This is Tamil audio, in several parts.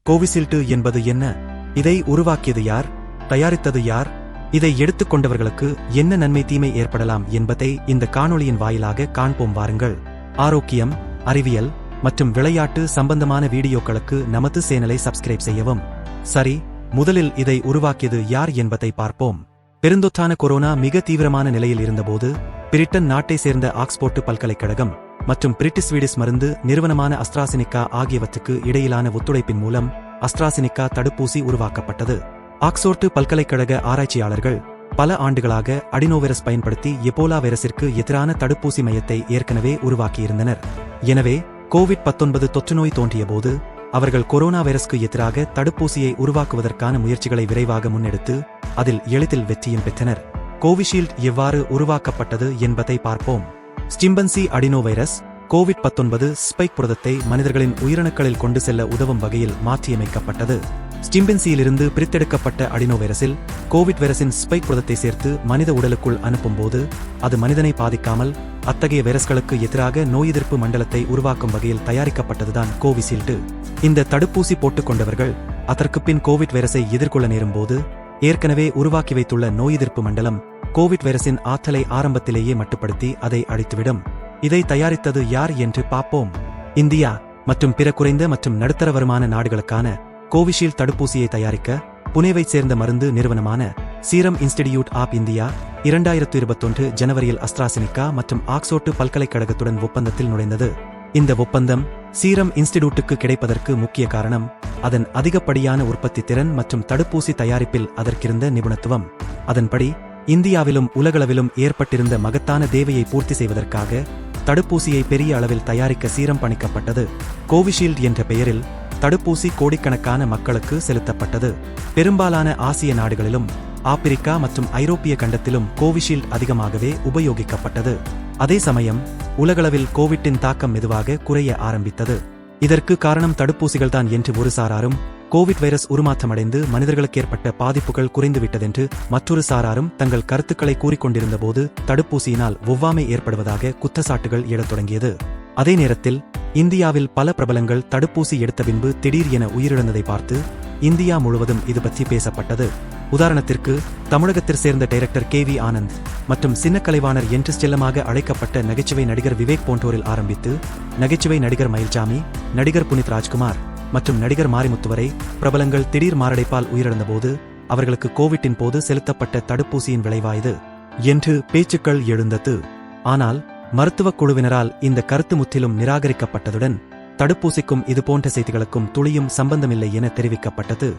கோவிஷீல்டு என்பது என்ன? இதை உருவாக்கியது யார்? தயாரித்தது யார்? இதை எடுத்துக்கொண்டவர்களுக்கு என்ன நன்மை தீமை ஏற்படலாம் என்பதை இந்த காணொளியின் வாயிலாக காண்போம் வாருங்கள். ஆரோக்கியம், அறிவியல் மற்றும் விளையாட்டு சம்பந்தமான வீடியோக்களுக்கு நமது சேனலை சப்ஸ்கிரைப் செய்யவும். சரி, முதலில் இதை உருவாக்கியது யார் என்பதை பார்ப்போம். பெருந்தொற்றான கொரோனா மிக தீவிரமான நிலையில் இருந்தபோது பிரிட்டன் நாட்டை சேர்ந்த ஆக்ஸ்போர்டு பல்கலைக்கழகம் மற்றும் பிரிட்டிஷ் ஸ்வீடிஷ் மருந்து நிறுவனமான அஸ்ட்ராசினிகா ஆகியவற்றுக்கு இடையிலான ஒத்துழைப்பின் மூலம் அஸ்ட்ராசினிகா தடுப்பூசி உருவாக்கப்பட்டது. ஆக்ஸ்போர்டு பல்கலைக்கழக ஆராய்ச்சியாளர்கள் பல ஆண்டுகளாக அடினோவைரஸ் பயன்படுத்தி எபோலா வைரஸிற்கு எதிரான தடுப்பூசி மையத்தை ஏற்கனவே உருவாக்கியிருந்தனர். எனவே கோவிட்-19 தொற்றுநோய் தோன்றியபோது அவர்கள் கொரோனா வைரஸ்க்கு எதிராக தடுப்பூசியை உருவாக்குவதற்கான முயற்சிகளை விரைவாக முன்னெடுத்து அதில் எளிதில் வெற்றியும் பெற்றனர். கோவிஷீல்டு எவ்வாறு உருவாக்கப்பட்டது என்பதை பார்ப்போம். சிம்பன்சி அடினோவைரஸ் கோவிட்-19 ஸ்பைக் புரதத்தை மனிதர்களின் உயிரணுக்களில் கொண்டு செல்ல உதவும் வகையில் மாற்றியமைக்கப்பட்டது. சிம்பன்சியிலிருந்து பிரித்தெடுக்கப்பட்ட அடினோவைரஸில் கோவிட் வைரஸின் ஸ்பைக் புரதத்தை சேர்த்து மனித உடலுக்குள் அனுப்பும்போது அது மனிதனை பாதிக்காமல் அத்தகைய வைரஸ்களுக்கு எதிராக நோய் எதிர்ப்பு மண்டலத்தை உருவாக்கும் வகையில் தயாரிக்கப்பட்டதுதான் கோவிஷீல்டு. இந்த தடுப்பூசி போட்டுக்கொண்டவர்கள் அதற்கு பின் கோவிட் வைரஸை எதிர்கொள்ள நேரும்போது ஏற்கனவே உருவாக்கி வைத்துள்ள நோய் எதிர்ப்பு மண்டலம் கோவிட் வைரஸின் ஆற்றலை ஆரம்பத்திலேயே மட்டுப்படுத்தி அதை அழித்துவிடும். இதை தயாரித்தது யார் என்று பார்ப்போம். இந்தியா மற்றும் பிற குறைந்த மற்றும் நடுத்தர வருமான நாடுகளுக்கான கோவிஷீல்டு தடுப்பூசியை தயாரிக்க புனேவைச் சேர்ந்த மருந்து நிறுவனமான சீரம் இன்ஸ்டிடியூட் ஆப் இந்தியா 2021 ஜனவரியில் அஸ்ட்ராசினிகா மற்றும் ஆக்ஸ்போர்டு பல்கலைக்கழகத்துடன் ஒப்பந்தத்தில் நுழைந்தது. இந்த ஒப்பந்தம் சீரம் இன்ஸ்டிடியூட்டுக்கு கிடைப்பதற்கு முக்கிய காரணம் அதன் அதிகப்படியான உற்பத்தி திறன் மற்றும் தடுப்பூசி தயாரிப்பில் அதற்கிருந்த நிபுணத்துவம். அதன்படி இந்தியாவிலும் உலகளவிலும் ஏற்பட்டிருந்த மகத்தான தேவையை பூர்த்தி செய்வதற்காக தடுப்பூசியை பெரிய அளவில் தயாரிக்க சீரம் பணிக்கப்பட்டது. கோவிஷீல்டு என்ற பெயரில் தடுப்பூசி கோடிக்கணக்கான மக்களுக்கு செலுத்தப்பட்டது. பெரும்பாலான ஆசிய நாடுகளிலும் ஆப்பிரிக்கா மற்றும் ஐரோப்பிய கண்டத்திலும் கோவிஷீல்டு அதிகமாகவே உபயோகிக்கப்பட்டது. அதே சமயம் உலகளவில் கோவிட்டின் தாக்கம் மெதுவாக குறைய ஆரம்பித்தது. இதற்கு காரணம் தடுப்பூசிகள்தான் என்று ஒரு சாராரும், கோவிட் வைரஸ் உருமாற்றமடைந்து மனிதர்களுக்கு ஏற்பட்ட பாதிப்புகள் குறைந்துவிட்டதென்று மற்றொரு சாராரும் தங்கள் கருத்துக்களை கூறிக்கொண்டிருந்தபோது தடுப்பூசியினால் ஒவ்வாமை ஏற்படுவதாக குற்றச்சாட்டுகள் எழத் தொடங்கியது. அதே நேரத்தில் இந்தியாவில் பல பிரபலங்கள் தடுப்பூசி எடுத்த பின்பு திடீர் என உயிரிழந்ததை பார்த்து இந்தியா முழுவதும் இது பற்றி பேசப்பட்டது. உதாரணத்திற்கு தமிழகத்தில் சேர்ந்த டைரக்டர் KV ஆனந்த் மற்றும் சின்ன கலைவாணர் என்று செல்லமாக அழைக்கப்பட்ட நகைச்சுவை நடிகர் விவேக் போன்றோரில் ஆரம்பித்து நகைச்சுவை நடிகர் மயில்சாமி, நடிகர் புனித் ராஜ்குமார் மற்றும் நடிகர் மாரிமுத்து வரை பிரபலங்கள் திடீர் மாரடைப்பால் உயிரிழந்தபோது அவர்களுக்கு கோவிட்டின் போது செலுத்தப்பட்ட தடுப்பூசியின் விளைவாயுது என்று பேச்சுக்கள் எழுந்தது. ஆனால் மருத்துவக் குழுவினரால் இந்த கருத்து முற்றிலும் நிராகரிக்கப்பட்டதுடன் தடுப்பூசிக்கும் இதுபோன்ற செய்திகளுக்கும் துளியும் சம்பந்தமில்லை என தெரிவிக்கப்பட்டது.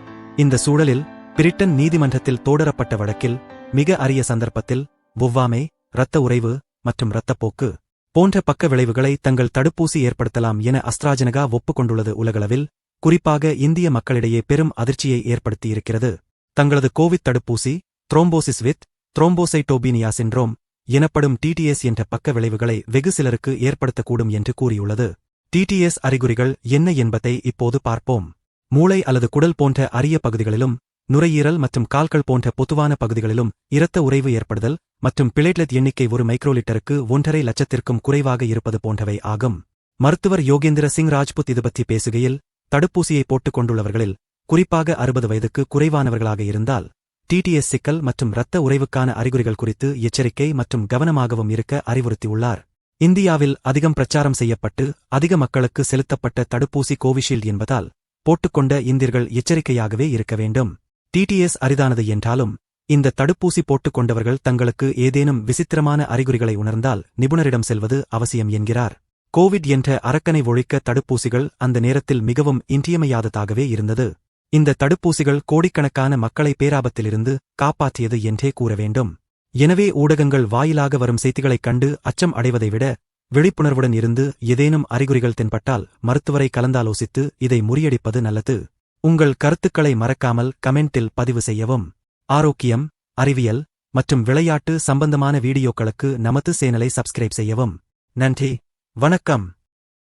இந்த சூழலில் பிரிட்டன் நீதிமன்றத்தில் தோடரப்பட்ட வழக்கில் மிக அரிய சந்தர்ப்பத்தில் ஒவ்வாமை, இரத்த உறைவு மற்றும் இரத்தப்போக்கு போன்ற பக்க விளைவுகளை தங்கள் தடுப்பூசி ஏற்படுத்தலாம் என அஸ்ட்ராஜெனகா ஒப்புக்கொண்டுள்ளது உலகளவில், குறிப்பாக இந்திய மக்களிடையே பெரும் அதிர்ச்சியை ஏற்படுத்தியிருக்கிறது. தங்களது கோவிட் தடுப்பூசி த்ரோம்போசிஸ் வித் த்ரோம்போசைட்டோபீனியா சிண்ட்ரோம் எனப்படும் TTS என்ற பக்க விளைவுகளை வெகு சிலருக்கு ஏற்படுத்தக்கூடும் என்று கூறியுள்ளது. TTS அறிகுறிகள் என்ன என்பதை இப்போது பார்ப்போம். மூளை அல்லது குடல் போன்ற அரிய பகுதிகளிலும் நுரையீரல் மற்றும் கால்கள் போன்ற பொதுவான பகுதிகளிலும் இரத்த உறைவு ஏற்படுதல் மற்றும் பிளேட்லெட் எண்ணிக்கை 1 மைக்ரோலிட்டருக்கு 1.5 லட்சத்திற்கும் குறைவாக இருப்பது போன்றவை ஆகும். மருத்துவர் யோகேந்திர சிங் ராஜ்புத் இதுபற்றி பேசுகையில், தடுப்பூசியை போட்டுக் கொண்டுள்ளவர்களில் குறிப்பாக 60 வயதுக்கு குறைவானவர்களாக இருந்தால் TTS சிக்கல் மற்றும் இரத்த உறைவுக்கான அறிகுறிகள் குறித்து எச்சரிக்கை மற்றும் கவனமாகவும் இருக்க அறிவுறுத்தியுள்ளார். இந்தியாவில் அதிகம் பிரச்சாரம் செய்யப்பட்டு அதிக மக்களுக்கு செலுத்தப்பட்ட தடுப்பூசி கோவிஷீல்டு என்பதால் போட்டுக்கொண்ட இந்தியர்கள் எச்சரிக்கையாகவே இருக்க வேண்டும். TTS அரிதானது என்றாலும் இந்த தடுப்பூசி போட்டுக் கொண்டவர்கள் தங்களுக்கு ஏதேனும் விசித்திரமான அறிகுறிகளை உணர்ந்தால் நிபுணரிடம் செல்வது அவசியம் என்கிறார். கோவிட் என்ற அரக்கனை ஒழிக்க தடுப்பூசிகள் அந்த நேரத்தில் மிகவும் இன்றியமையாததாகவே இருந்தது. இந்த தடுப்பூசிகள் கோடிக்கணக்கான மக்களை பேராபத்திலிருந்து காப்பாற்றியது என்றே கூற வேண்டும். எனவே ஊடகங்கள் வாயிலாக வரும் செய்திகளைக் கண்டு அச்சம் அடைவதை விட விழிப்புணர்வுடன் இருந்து ஏதேனும் அறிகுறிகள் தென்பட்டால் மருத்துவரை கலந்தாலோசித்து இதை முறியடிப்பது நல்லது. உங்கள் கருத்துக்களை மறக்காமல் கமெண்டில் பதிவு செய்யவும். ஆரோக்கியம், அறிவியல் மற்றும் விளையாட்டு சம்பந்தமான வீடியோக்களுக்கு நமது சேனலை சப்ஸ்கிரைப் செய்யவும். நன்றி, வணக்கம்.